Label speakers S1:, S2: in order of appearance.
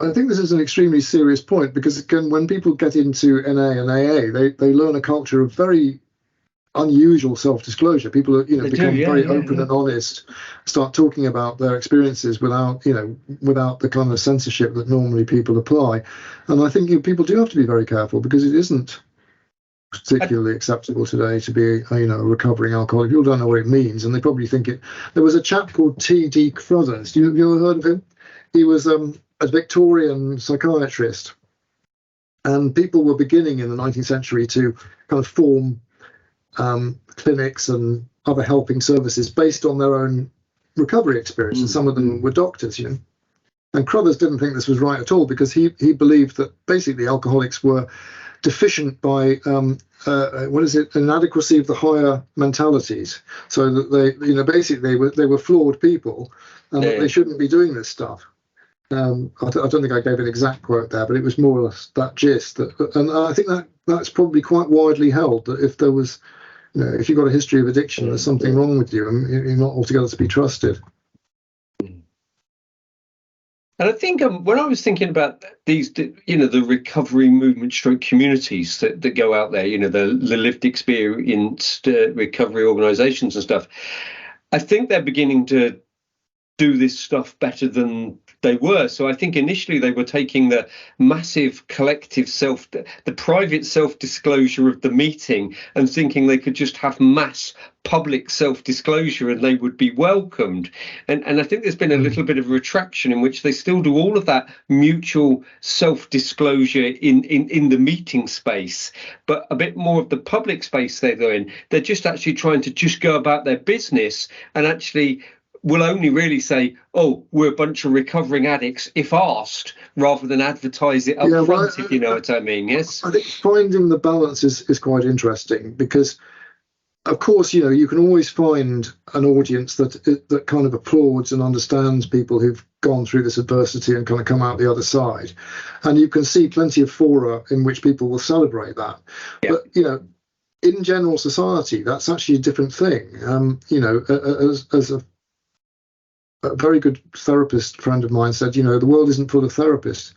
S1: I think this is an extremely serious point because again, when people get into NA and AA, they learn a culture of very unusual self-disclosure. People are, become very open and honest, start talking about their experiences without the kind of censorship that normally people apply. And I think people do have to be very careful because it isn't particularly acceptable today to be a recovering alcoholic. People don't know what it means, and they probably think it. There was a chap called T.D. Crothers. Have you ever heard of him? He was a Victorian psychiatrist, and people were beginning in the 19th century to kind of form clinics and other helping services based on their own recovery experience, and some of them were doctors, And Crothers didn't think this was right at all because he believed that basically alcoholics were deficient by inadequacy of the higher mentalities, so that basically they were flawed people, and that they shouldn't be doing this stuff. I don't think I gave an exact quote there, but it was more or less that gist. And I think that's probably quite widely held, that if there was, if you've got a history of addiction, there's something wrong with you, and you're not altogether to be trusted.
S2: And I think when I was thinking about these, the recovery movement stroke communities that go out there, the lived experience recovery organisations and stuff, I think they're beginning to do this stuff better than they were. So I think initially they were taking the massive collective the private self-disclosure of the meeting and thinking they could just have mass public self-disclosure and they would be welcomed. And I think there's been a little bit of a retraction in which they still do all of that mutual self-disclosure in the meeting space, but a bit more of the public space they go in. They're just actually trying to just go about their business and actually will only really say, oh, we're a bunch of recovering addicts if asked, rather than advertise it up front, if you know what I mean, yes?
S1: I think finding the balance is quite interesting because, of course, you can always find an audience that kind of applauds and understands people who've gone through this adversity and kind of come out the other side. And you can see plenty of fora in which people will celebrate that. Yeah. But, in general society, that's actually a different thing. As a very good therapist friend of mine said, the world isn't full of therapists.